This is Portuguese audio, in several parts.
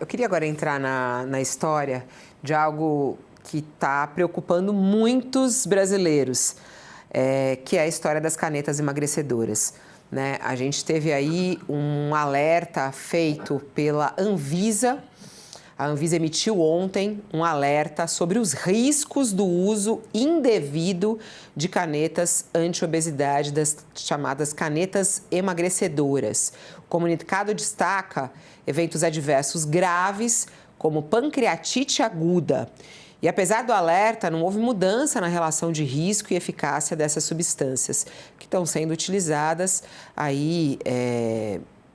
Eu queria agora entrar na história de algo que está preocupando muitos brasileiros, que é a história das canetas emagrecedoras, né? A gente teve aí um alerta feito pela Anvisa. A Anvisa emitiu ontem um alerta sobre os riscos do uso indevido de canetas anti-obesidade, das chamadas canetas emagrecedoras. O comunicado destaca eventos adversos graves, como pancreatite aguda. E apesar do alerta, não houve mudança na relação de risco e eficácia dessas substâncias, que estão sendo utilizadas aí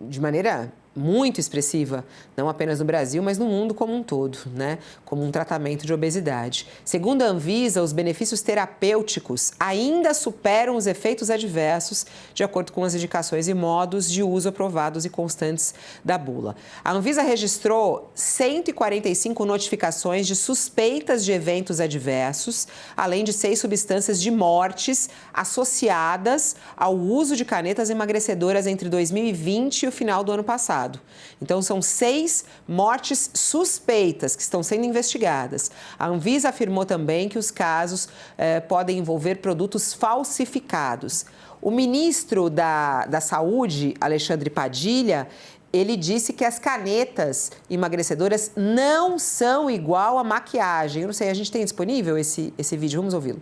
de maneira muito expressiva, não apenas no Brasil, mas no mundo como um todo, né? Como um tratamento de obesidade. Segundo a Anvisa, os benefícios terapêuticos ainda superam os efeitos adversos, de acordo com as indicações e modos de uso aprovados e constantes da bula. A Anvisa registrou 145 notificações de suspeitas de eventos adversos, além de 6 substâncias de mortes associadas ao uso de canetas emagrecedoras entre 2020 e o final do ano passado. Então, são 6 mortes suspeitas que estão sendo investigadas. A Anvisa afirmou também que os casos podem envolver produtos falsificados. O ministro da Saúde, Alexandre Padilha, ele disse que as canetas emagrecedoras não são igual à maquiagem. Eu não sei, a gente tem disponível esse vídeo? Vamos ouvi-lo.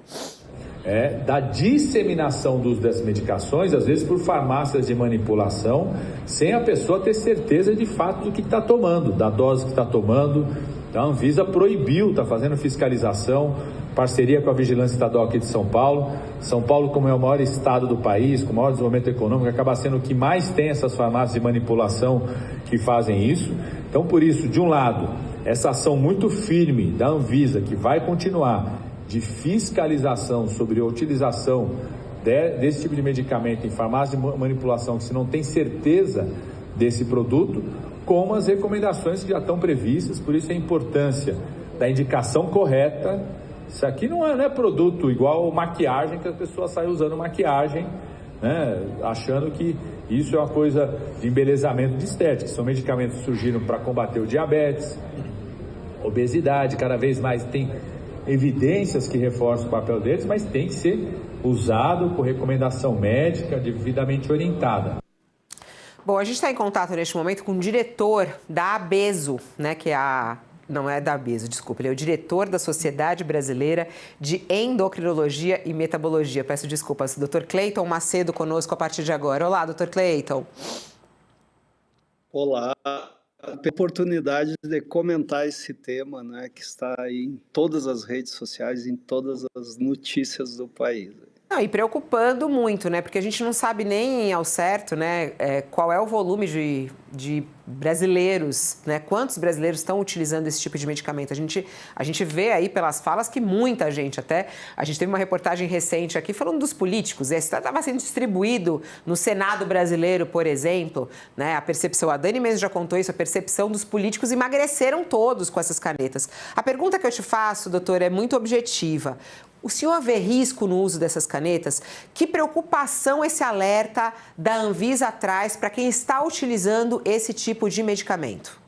Da disseminação do uso dessas medicações, às vezes por farmácias de manipulação, sem a pessoa ter certeza de fato do que está tomando, da dose que está tomando. Então, a Anvisa proibiu, está fazendo fiscalização, parceria com a Vigilância Estadual aqui de São Paulo. São Paulo, como é o maior estado do país, com o maior desenvolvimento econômico, acaba sendo o que mais tem essas farmácias de manipulação que fazem isso. Então, por isso, de um lado, essa ação muito firme da Anvisa, que vai continuar, de fiscalização sobre a utilização desse tipo de medicamento em farmácia de manipulação, que se não tem certeza desse produto, como as recomendações que já estão previstas. Por isso a importância da indicação correta. Isso aqui não é produto igual maquiagem, que a pessoa sai usando maquiagem, né, achando que isso é uma coisa de embelezamento de estética. São medicamentos que surgiram para combater o diabetes, obesidade, cada vez mais tem evidências que reforçam o papel deles, mas tem que ser usado por recomendação médica, devidamente orientada. Bom, a gente está em contato neste momento com o diretor da ABESO, né, que é não é da ABESO, desculpa, ele é o diretor da Sociedade Brasileira de Endocrinologia e Metabologia. Peço desculpas, Dr. Cleiton Macedo conosco a partir de agora. Olá, Dr. Cleiton. Olá. A oportunidade de comentar esse tema, né, que está aí em todas as redes sociais, em todas as notícias do país. Não, e preocupando muito, né? Porque a gente não sabe nem ao certo, né, qual é o volume de brasileiros, né? Quantos brasileiros estão utilizando esse tipo de medicamento? A gente vê aí pelas falas que muita gente, até a gente teve uma reportagem recente aqui falando dos políticos, isso estava sendo distribuído no Senado brasileiro, por exemplo, né? A percepção, a Dani mesmo já contou isso, a percepção dos políticos emagreceram todos com essas canetas. A pergunta que eu te faço, doutor, é muito objetiva. O senhor vê risco no uso dessas canetas? Que preocupação esse alerta da Anvisa traz para quem está utilizando esse tipo de medicamento?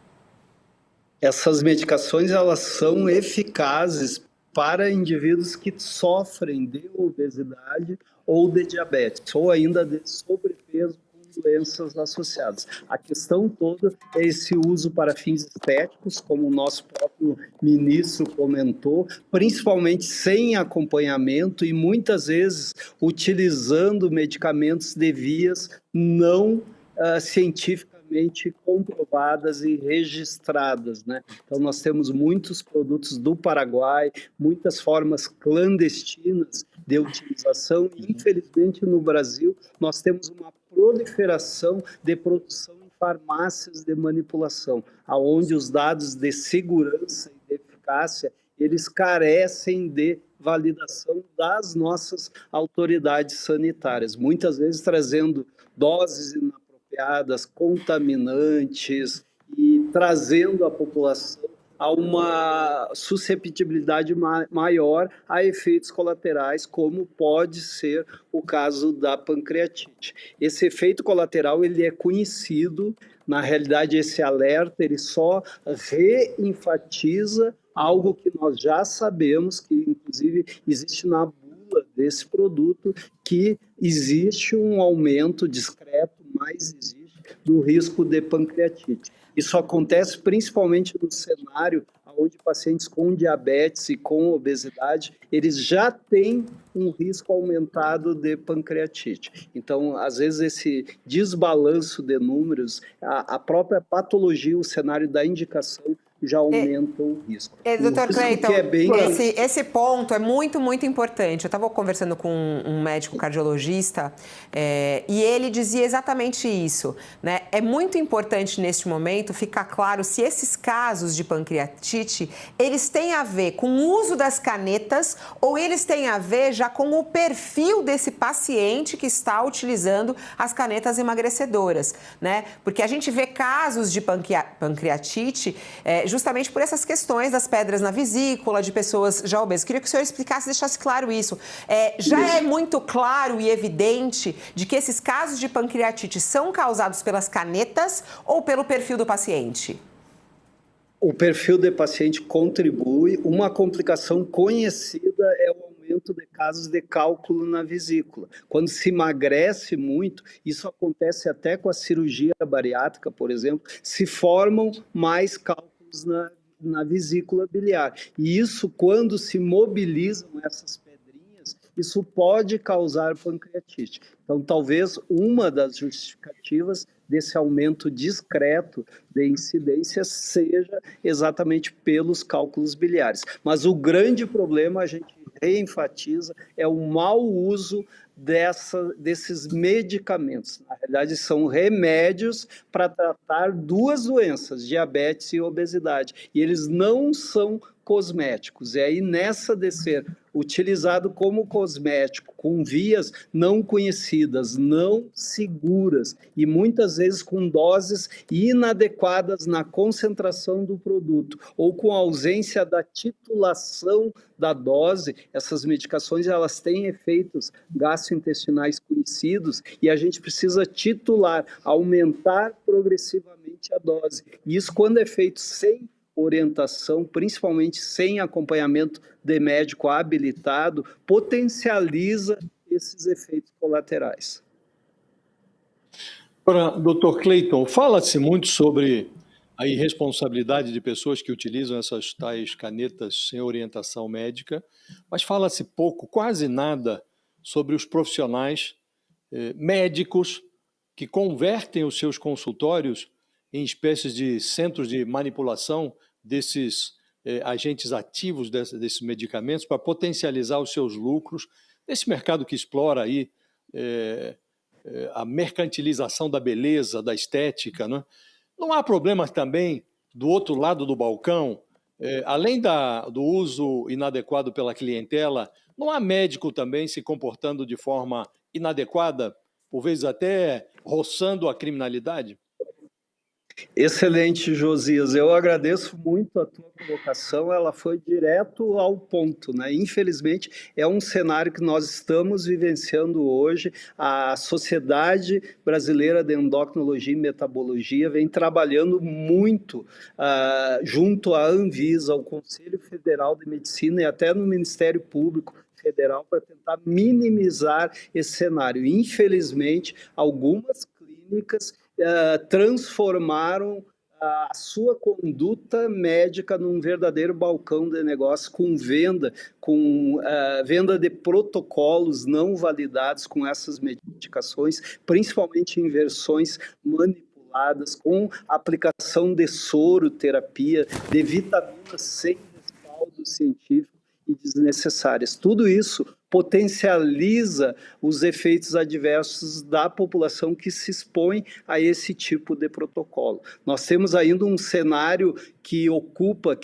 Essas medicações, elas são eficazes para indivíduos que sofrem de obesidade ou de diabetes, ou ainda de sobrepeso com doenças associadas. A questão toda é esse uso para fins estéticos, como o nosso próprio ministro comentou, principalmente sem acompanhamento e muitas vezes utilizando medicamentos de vias não cientificamente comprovadas e registradas, né? Então, nós temos muitos produtos do Paraguai, muitas formas clandestinas de utilização. Infelizmente, no Brasil, nós temos uma proliferação de produção em farmácias de manipulação, aonde os dados de segurança e de eficácia, eles carecem de validação das nossas autoridades sanitárias, muitas vezes trazendo doses inapropriadas, contaminantes e trazendo a população a uma susceptibilidade maior a efeitos colaterais, como pode ser o caso da pancreatite. Esse efeito colateral ele é conhecido Na realidade, esse alerta ele só reenfatiza algo que nós já sabemos, que inclusive existe na bula desse produto, que existe um aumento discreto, mas existe, do risco de pancreatite. Isso acontece principalmente no cenário onde pacientes com diabetes e com obesidade, eles já têm um risco aumentado de pancreatite. Então, às vezes, esse desbalanço de números, a própria patologia, o cenário da indicação, já aumenta o risco. Dr. Cleiton, bem... esse ponto é muito, muito importante. Eu estava conversando com um médico cardiologista e ele dizia exatamente isso, né? É muito importante, neste momento, ficar claro se esses casos de pancreatite, eles têm a ver com o uso das canetas ou eles têm a ver já com o perfil desse paciente que está utilizando as canetas emagrecedoras, né? Porque a gente vê casos de pancreatite justamente por essas questões das pedras na vesícula, de pessoas já obesas. Queria que o senhor explicasse, deixasse claro isso. Já é muito claro e evidente de que esses casos de pancreatite são causados pelas canetas ou pelo perfil do paciente? O perfil do paciente contribui. Uma complicação conhecida é o aumento de casos de cálculo na vesícula. Quando se emagrece muito, isso acontece até com a cirurgia bariátrica, por exemplo, se formam mais cálculos na vesícula biliar. E isso, quando se mobilizam essas pedrinhas, isso pode causar pancreatite. Então, talvez uma das justificativas desse aumento discreto de incidência seja exatamente pelos cálculos biliares. Mas o grande problema, a gente reenfatiza, é o mau uso desses medicamentos. Na realidade, são remédios para tratar duas doenças, diabetes e obesidade. E eles não são cosméticos. E aí, nessa de ser utilizado como cosmético, com vias não conhecidas, não seguras e muitas vezes com doses inadequadas na concentração do produto ou com ausência da titulação da dose, essas medicações elas têm efeitos gastrointestinais conhecidos e a gente precisa titular, aumentar progressivamente a dose. E isso, quando é feito sem orientação, principalmente sem acompanhamento de médico habilitado, potencializa esses efeitos colaterais. Agora, Dr. Cleiton, fala-se muito sobre a irresponsabilidade de pessoas que utilizam essas tais canetas sem orientação médica, mas fala-se pouco, quase nada, sobre os profissionais médicos que convertem os seus consultórios em espécies de centros de manipulação desses agentes ativos desses medicamentos para potencializar os seus lucros, nesse mercado que explora aí a mercantilização da beleza, da estética, né? Não há problema também do outro lado do balcão, além do uso inadequado pela clientela, não há médico também se comportando de forma inadequada, por vezes até roçando a criminalidade? Excelente, Josias. Eu agradeço muito a tua colocação, ela foi direto ao ponto, né? Infelizmente, é um cenário que nós estamos vivenciando hoje. A Sociedade Brasileira de Endocrinologia e Metabologia vem trabalhando muito junto à Anvisa, ao Conselho Federal de Medicina e até no Ministério Público Federal para tentar minimizar esse cenário. Infelizmente, algumas clínicas transformaram a sua conduta médica num verdadeiro balcão de negócio com venda de protocolos não validados com essas medicações, principalmente em versões manipuladas, com aplicação de soroterapia, de vitaminas sem respaldo científico e desnecessárias. Tudo isso potencializa os efeitos adversos da população que se expõe a esse tipo de protocolo. Nós temos ainda um cenário que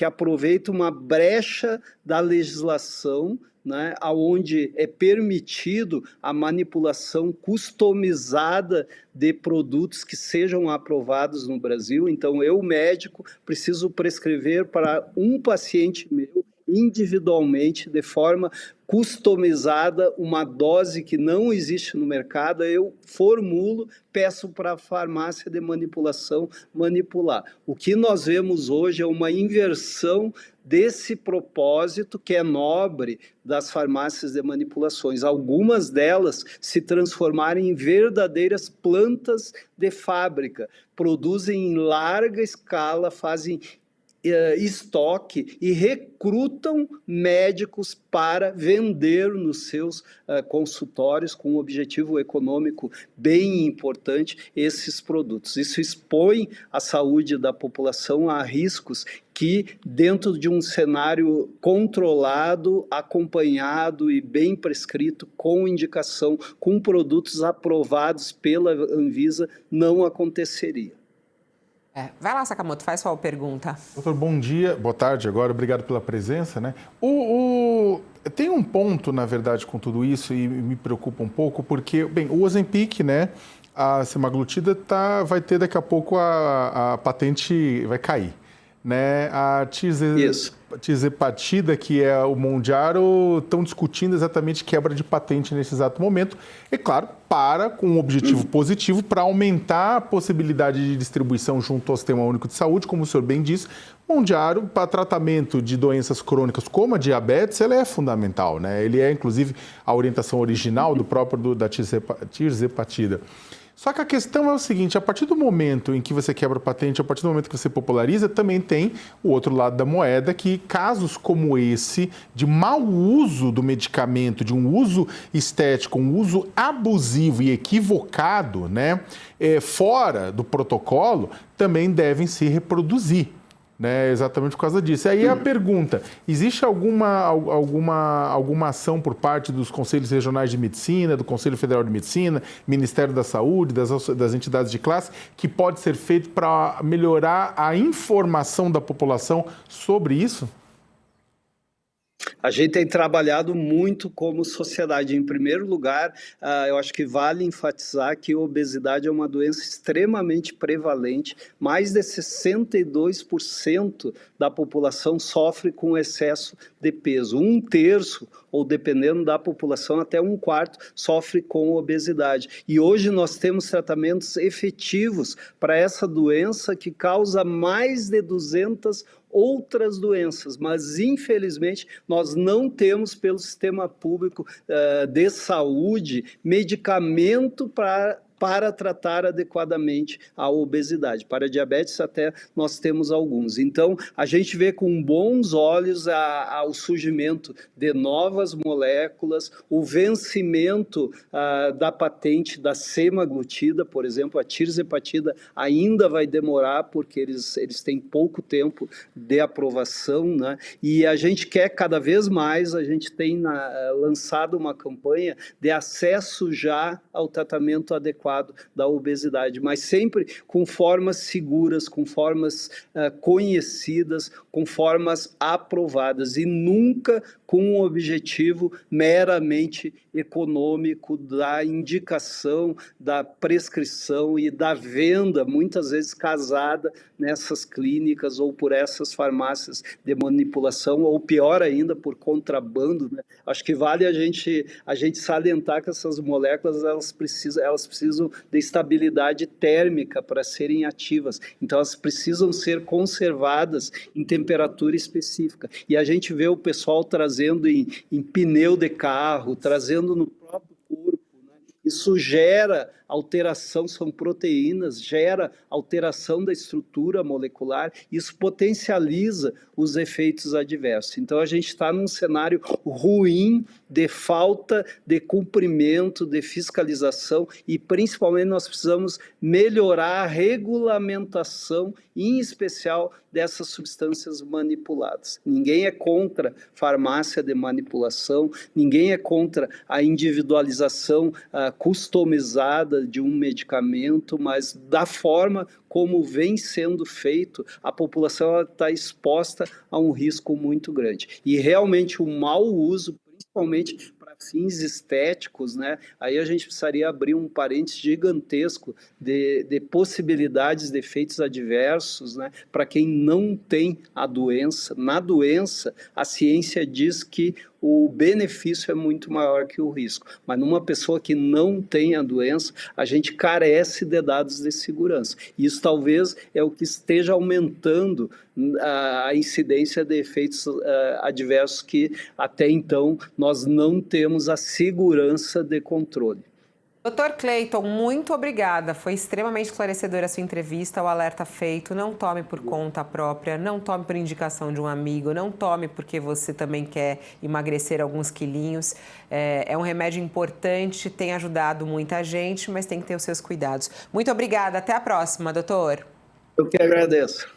aproveita uma brecha da legislação, né, onde é permitido a manipulação customizada de produtos que sejam aprovados no Brasil. Então, eu, médico, preciso prescrever para um paciente meu individualmente, de forma customizada, uma dose que não existe no mercado, eu formulo, peço para a farmácia de manipulação manipular. O que nós vemos hoje é uma inversão desse propósito que é nobre das farmácias de manipulações. Algumas delas se transformaram em verdadeiras plantas de fábrica, produzem em larga escala, fazem estoque e recrutam médicos para vender nos seus consultórios com um objetivo econômico bem importante esses produtos. Isso expõe a saúde da população a riscos que, dentro de um cenário controlado, acompanhado e bem prescrito, com indicação, com produtos aprovados pela Anvisa, não aconteceria. Vai lá, Sakamoto, faz sua pergunta. Doutor, bom dia, boa tarde agora, obrigado pela presença, né? Tem um ponto, na verdade, com tudo isso e me preocupa um pouco, porque, bem, o Ozempic, né, a semaglutida vai ter daqui a pouco a patente vai cair, né? A tirzepatida, que é o Mounjaro, estão discutindo exatamente quebra de patente nesse exato momento. E, claro, com um objetivo positivo para aumentar a possibilidade de distribuição junto ao Sistema Único de Saúde, como o senhor bem disse. Mounjaro, para tratamento de doenças crônicas como a diabetes, ele é fundamental, né? Ele é, inclusive, a orientação original da tirzepatida. Só que a questão é o seguinte, a partir do momento em que você quebra a patente, a partir do momento que você populariza, também tem o outro lado da moeda, que casos como esse, de mau uso do medicamento, de um uso estético, um uso abusivo e equivocado, né, fora do protocolo, também devem se reproduzir. Né, exatamente por causa disso. Aí a pergunta, existe alguma ação por parte dos Conselhos Regionais de Medicina, do Conselho Federal de Medicina, Ministério da Saúde, das entidades de classe, que pode ser feito para melhorar a informação da população sobre isso? A gente tem trabalhado muito como sociedade. Em primeiro lugar, eu acho que vale enfatizar que a obesidade é uma doença extremamente prevalente. Mais de 62% da população sofre com excesso de peso. 1/3, ou dependendo da população, até 1/4, sofre com obesidade. E hoje nós temos tratamentos efetivos para essa doença que causa mais de 200 outras doenças, mas infelizmente nós não temos pelo sistema público de saúde medicamento para tratar adequadamente a obesidade. Para a diabetes até nós temos alguns. Então, a gente vê com bons olhos o surgimento de novas moléculas, o vencimento da patente da semaglutida, por exemplo, a tirzepatida ainda vai demorar, porque eles têm pouco tempo de aprovação, né? E a gente quer cada vez mais, a gente tem lançado uma campanha de acesso já ao tratamento adequado da obesidade, mas sempre com formas seguras, com formas conhecidas, com formas aprovadas e nunca com um objetivo meramente econômico da indicação, da prescrição e da venda, muitas vezes casada nessas clínicas ou por essas farmácias de manipulação, ou pior ainda, por contrabando, né? Acho que vale a gente salientar que essas moléculas elas precisam de estabilidade térmica para serem ativas, então elas precisam ser conservadas em temperatura específica, e a gente vê o pessoal trazendo em pneu de carro, trazendo no próprio corpo, né? Isso gera alteração, são proteínas, gera alteração da estrutura molecular, isso potencializa os efeitos adversos. Então, a gente está num cenário ruim de falta de cumprimento, de fiscalização e, principalmente, nós precisamos melhorar a regulamentação, em especial dessas substâncias manipuladas. Ninguém é contra farmácia de manipulação, ninguém é contra a individualização customizada de um medicamento, mas da forma como vem sendo feito, a população está exposta a um risco muito grande. E realmente o mau uso, principalmente para fins estéticos, né? Aí a gente precisaria abrir um parênteses gigantesco de possibilidades de efeitos adversos, né? Para quem não tem a doença. Na doença, a ciência diz que o benefício é muito maior que o risco. Mas numa pessoa que não tem a doença, a gente carece de dados de segurança. Isso talvez é o que esteja aumentando a incidência de efeitos adversos que até então nós não temos a segurança de controle. Dr. Cleiton, muito obrigada. Foi extremamente esclarecedora a sua entrevista, o alerta feito. Não tome por conta própria, não tome por indicação de um amigo, não tome porque você também quer emagrecer alguns quilinhos. É um remédio importante, tem ajudado muita gente, mas tem que ter os seus cuidados. Muito obrigada, até a próxima, doutor. Eu que agradeço.